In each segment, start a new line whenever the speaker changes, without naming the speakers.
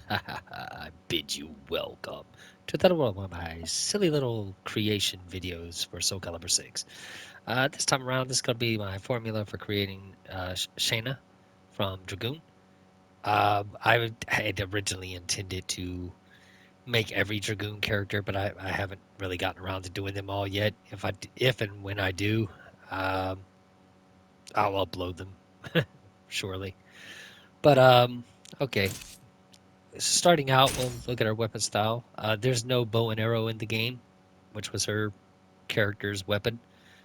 I bid you welcome to another one of my silly little creation videos for Soul Calibur 6. This time around, this is going to be my formula for creating Shana from Dragoon. I had originally intended to make every Dragoon character, but I haven't really gotten around to doing them all yet. If and when I do, um, I'll upload them, surely. But okay. Starting out, we'll look at our weapon style. There's no bow and arrow in the game, which was her character's weapon.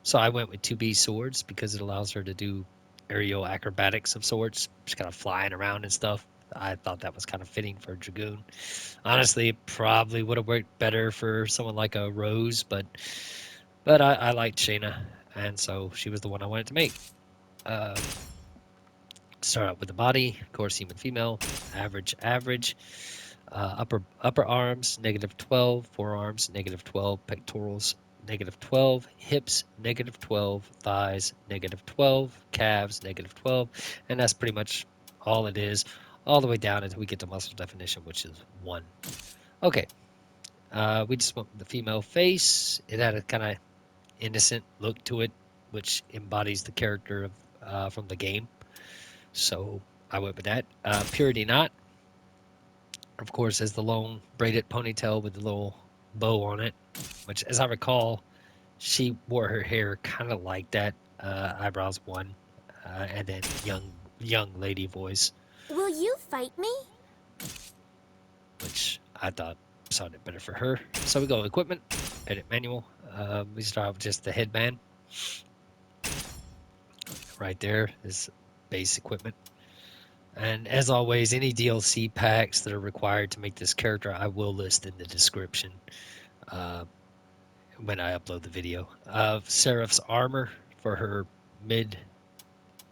So I went with 2B swords because it allows her to do aerial acrobatics of sorts, just kind of flying around and stuff. I thought that was kind of fitting for Dragoon. Honestly, it probably would have worked better for someone like a Rose, but I liked Shayna, and so she was the one I wanted to make. Uh, Start out with the body, of course, human female, average. Upper arms, -12, forearms, -12, pectorals, -12, hips, -12, thighs, -12, calves, -12, and that's pretty much all it is, all the way down until we get to muscle definition, which is 1. Okay, we just went with the female face. It had a kind of innocent look to it, which embodies the character of from the game. So I went with that. Purity knot, of course, has the long braided ponytail with the little bow on it, which, as I recall, she wore her hair kind of like that, eyebrows one, and then young lady voice,
Will you fight me?
which I thought sounded better for her. So we go equipment, edit manual. We start with just the headband. Right there is base equipment. And as always, any DLC packs that are required to make this character, I will list in the description. Uh, when I upload the video of Seraph's armor for her mid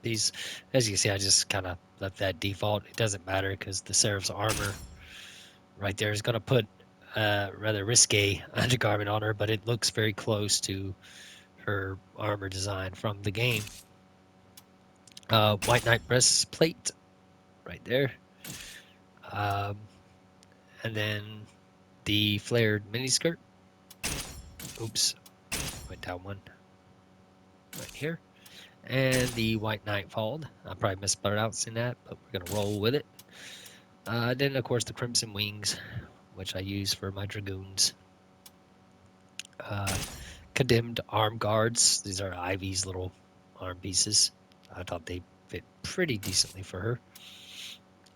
piece. As you can see, I just kind of left that default. It doesn't matter because the Seraph's armor right there is going to put rather risque undergarment on her, but it looks very close to her armor design from the game. White Knight breastplate right there. Um, and then the flared miniskirt. Oops, went down one right here. And the White Knight Fold. I probably mispronouncing that, but we're going to roll with it. Then, of course, the Crimson Wings, which I use for my Dragoons. Uh, Condemned Arm Guards. These are Ivy's little arm pieces. I thought they fit pretty decently for her.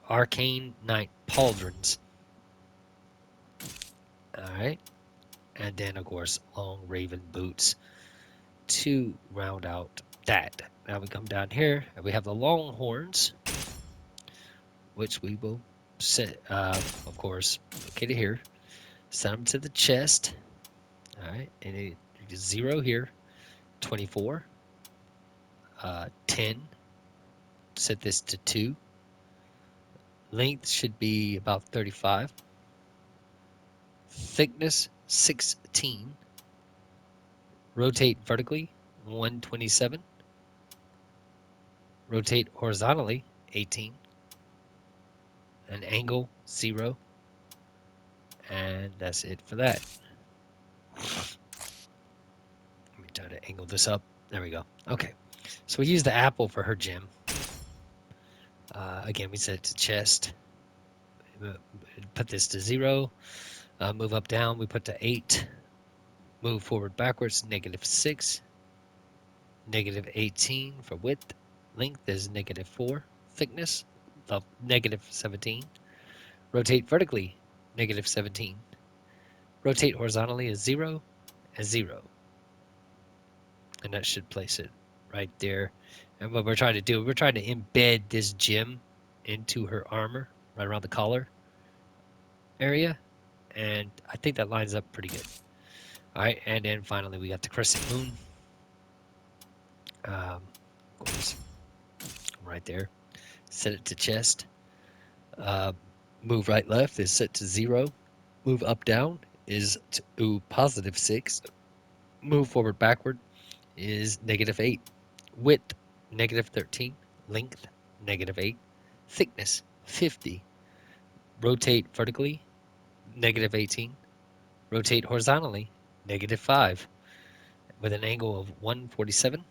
Arcane Knight Pauldrons. Alright. And then, of course, long Raven Boots to round out that. Now we come down here and we have the Longhorns, which we will set, of course, located here. Set them to the chest. All right, and it is 0 here, 24, 10. Set this to 2. Length should be about 35. Thickness 16. Rotate vertically 127. Rotate horizontally 18. An angle 0. And that's it for that. Let me try to angle this up. There we go. Okay. So we use the apple for her gem. Again, we set it to chest. Put this to 0. Move up, down. We put to 8. Move forward, backwards. -6. -18 for width. Length is -4. Thickness of -17. Rotate vertically, -17. Rotate horizontally is 0 and 0. And that should place it right there. And what we're trying to do, we're trying to embed this gem into her armor, right around the collar area. And I think that lines up pretty good. All right, and then finally we got the crescent moon. Of course, right there. Set it to chest. Uh, Move right left is set to 0. Move up down is to +6. Move forward backward is -8. Width -13. Length -8. Thickness 50. Rotate vertically, -18. Rotate horizontally, -5, with an angle of 147.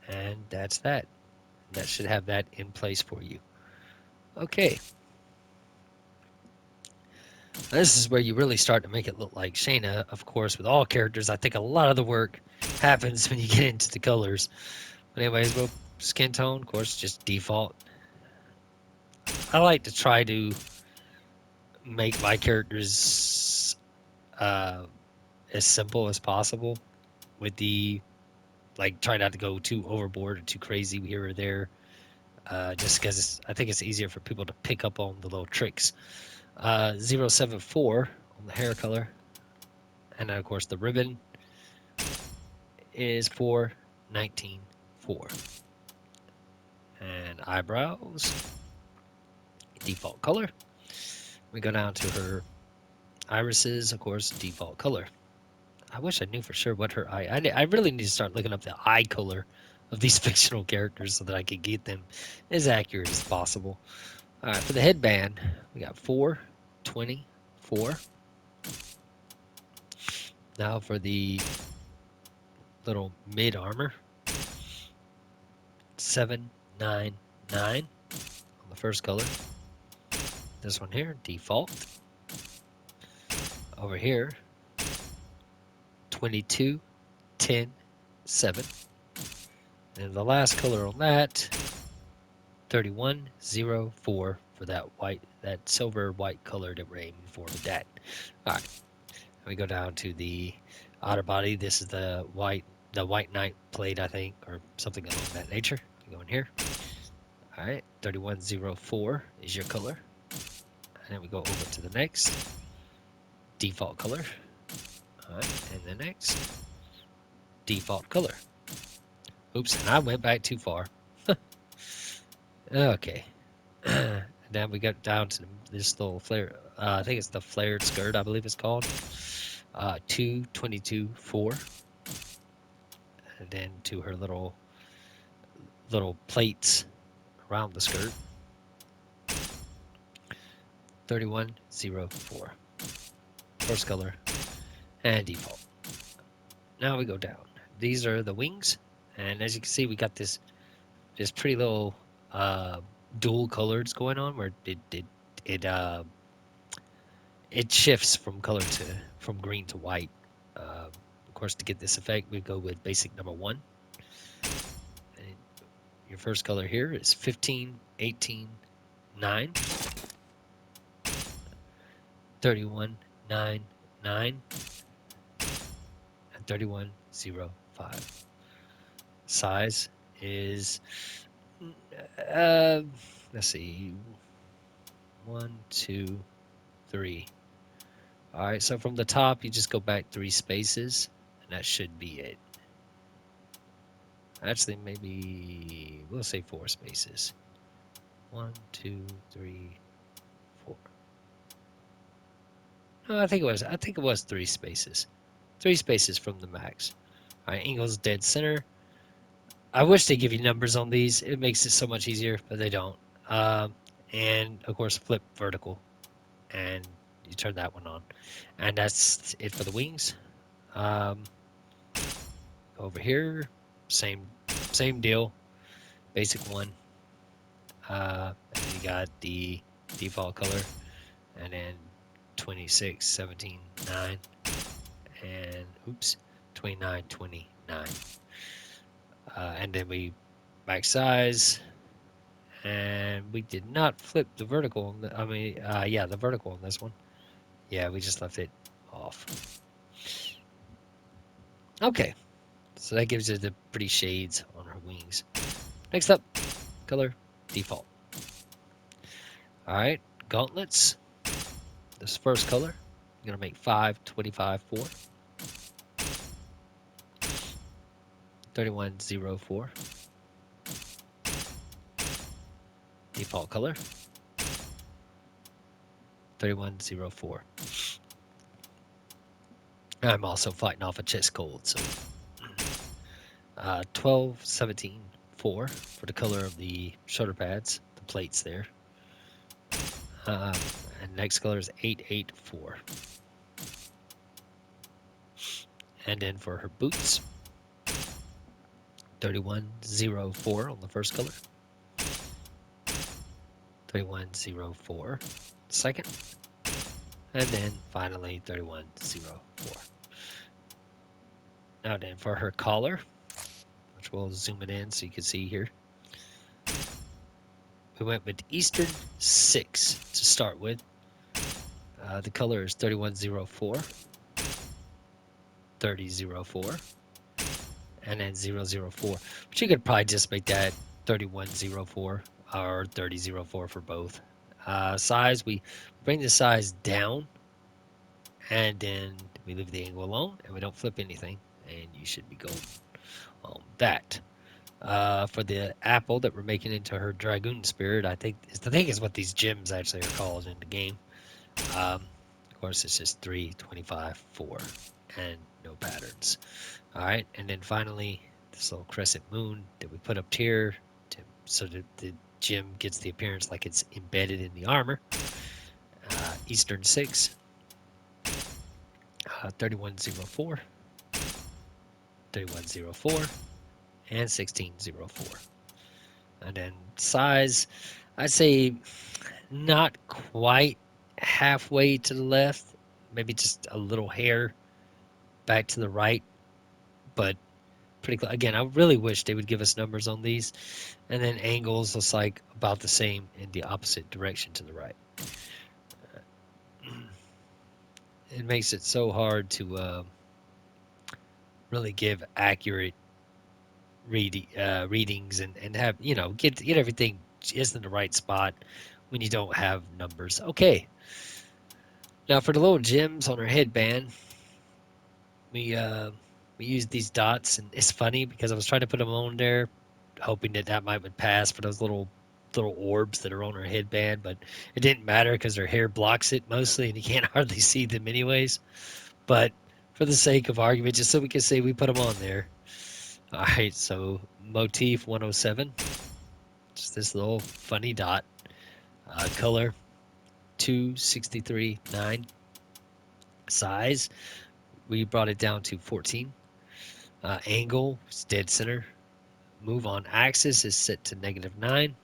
And that's that. That should have that in place for you. Okay. This is where you really start to make it look like Shana. Of course, with all characters, I think a lot of the work happens when you get into the colors. But anyways, well, skin tone, of course, just default. I like to try to make my characters as simple as possible with the, like, try not to go too overboard or too crazy here or there, just because I think it's easier for people to pick up on the little tricks. 074 on the hair color, and then of course the ribbon is 419.4, and eyebrows default color. We go down to her irises, of course, default color. I wish I knew for sure what her eye. I really need to start looking up the eye color of these fictional characters so that I can get them as accurate as possible. All right, for the headband, we got 424. Now for the little mid armor, 799 on the first color. This one here, default. Over here, 22, 10, 7. And the last color on that, 3104 for that white, that silver white color that we're aiming for with that. All right, we go down to the outer body. This is the white knight plate, I think, or something along that nature. We go in here. All right, 3104 is your color. And then we go over to the next default color. All right, and the next default color. Oops, and I went back too far. Okay. Then we got down to this little flare. I think it's the flared skirt, I believe it's called. 222.4. And then to her little plates around the skirt. 3104. First color and default. Now we go down. These are the wings, and as you can see, we got this pretty little dual colors going on where it shifts from green to white. Of course, to get this effect, we go with basic number 1. And your first color here is 15, 18, 9, 31, 9, 9, and 3105. Size is, let's see, 1, 2, 3. All right, so from the top, you just go back 3 spaces, and that should be it. Actually, maybe we'll say 4 spaces. 1, 2, 3, 4. No, I think it was 3 spaces. 3 spaces from the max. All right, angle's dead center. I wish they give you numbers on these. It makes it so much easier, but they don't. And of course, flip vertical, and you turn that one on, and that's it for the wings. Over here, same deal, basic 1. And then you got the default color, and then 26, 17, 9, and oops, 29, 29. And then we max size, and we did not flip the vertical. The vertical on this one. Yeah, we just left it off. Okay, so that gives you the pretty shades on her wings. Next up, color default. All right, gauntlets. This first color, I'm gonna make 5, 25, 4. 3104. Default color. 3104. I'm also fighting off a chest cold, so 12, 17, 4 for the color of the shoulder pads, the plates there. And And next color is 884. And then for her boots, 3104 on the first color, 3104 second, and then finally 3104. Now then for her collar, which we'll zoom it in so you can see here, we went with Eastern 6 to start with. The color is 3104, 3004, and then 004. But you could probably just make that 3104 or 3004 for both. Size, we bring the size down, and then we leave the angle alone, and we don't flip anything, and you should be golden on that. For the apple that we're making into her Dragoon Spirit, I think is what these gems actually are called in the game. Of course, it's just 3, 25, 4, and no patterns. All right, and then finally, this little crescent moon that we put up here so that the gem gets the appearance like it's embedded in the armor. Eastern 6, 3104, 3104, and 1604. And then size, I'd say not quite halfway to the left, maybe just a little hair back to the right, but pretty close. Again, I really wish they would give us numbers on these. And then angles looks like about the same in the opposite direction to the right. It makes it so hard to really give accurate readings and have get everything just in the right spot when you don't have numbers. Okay, now for the little gems on our headband, we uh, we use these dots, and it's funny because I was trying to put them on there, hoping that might would pass for those little orbs that are on her headband, but it didn't matter because her hair blocks it mostly, and you can't hardly see them anyways. But for the sake of argument, just so we can say we put them on there. All right, so motif 107, just this little funny dot. Color 263.9. Size, we brought it down to 14. Angle is dead center. Move on axis is set to -9.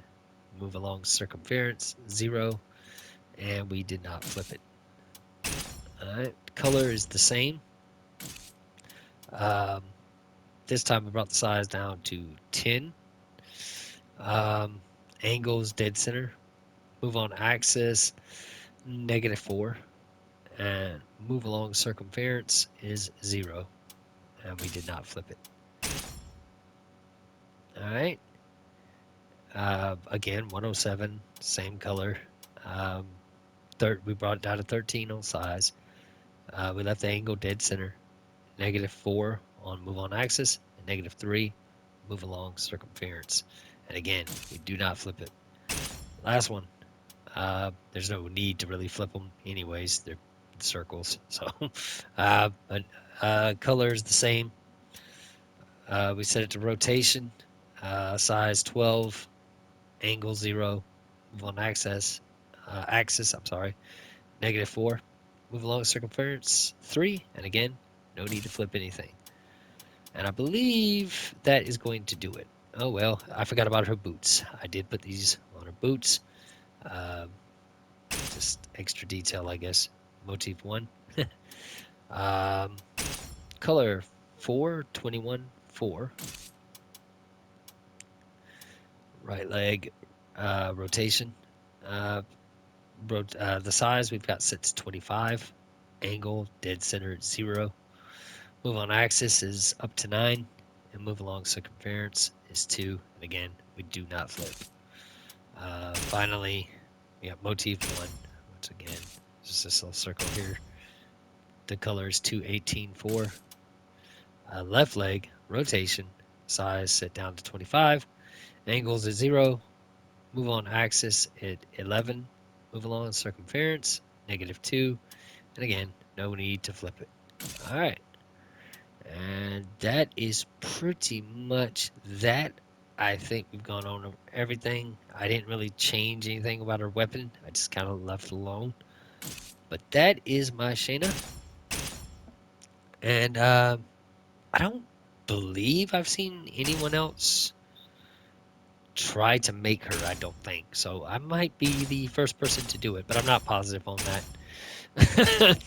Move along circumference 0, and we did not flip it. All right, color is the same. Um, this time we brought the size down to 10. Angle is dead center. Move on axis -4, and move along circumference is 0, and we did not flip it. All right. Again, 107, same color. Um, we brought it down to 13 on size. We left the angle dead center. -4 on move on axis, and -3 move along circumference. And again, we do not flip it. Last one. There's no need to really flip them anyways. They're circles. So, but color is the same. We set it to rotation. Size 12. Angle 0. Move on axis. I'm sorry. -4. Move along circumference 3. And again, no need to flip anything. And I believe that is going to do it. Oh well, I forgot about her boots. I did put these on her boots. Um, just extra detail, I guess. Motif 1. um, color 4, 21, 4. Right leg rotation. Uh, the size we've got set to 25. Angle dead center at 0. Move on axis is up to 9. And move along circumference is 2. And again, we do not flip. Finally, we got motif 1. Once again, just this little circle here. The color is 218.4. Left leg rotation. Size set down to 25. Angles at 0. Move on axis at 11. Move along circumference, -2. And again, no need to flip it. All right. And that is pretty much that. I think we've gone on over everything. I didn't really change anything about our weapon. I just kind of left it alone. But that is my Shayna, and I don't believe I've seen anyone else try to make her. I don't think so. I might be the first person to do it, but I'm not positive on that.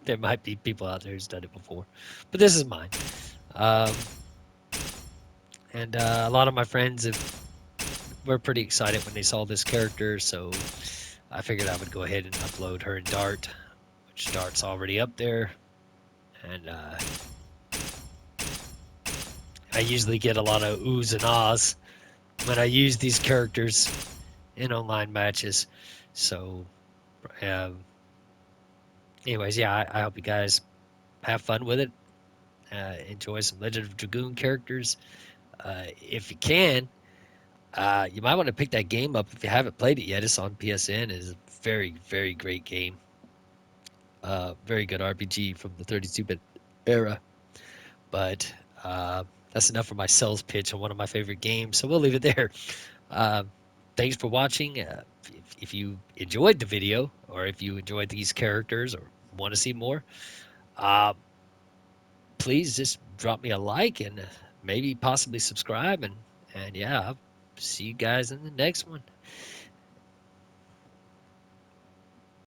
There might be people out there who's done it before, but this is mine. Um, and a lot of my friends were pretty excited when they saw this character, so I figured I would go ahead and upload her in Dart, which Dart's already up there. And I usually get a lot of oohs and ahs when I use these characters in online matches. So, um, anyways, yeah, I hope you guys have fun with it. Enjoy some Legend of Dragoon characters. If you can, you might want to pick that game up if you haven't played it yet. It's on PSN. It's a very, very great game. Very good RPG from the 32-bit era. But that's enough for my sales pitch on one of my favorite games. So we'll leave it there. Uh, Thanks for watching. If you enjoyed the video, or if you enjoyed these characters, or want to see more, uh, please just drop me a like and maybe possibly subscribe. And yeah, I'll see you guys in the next one.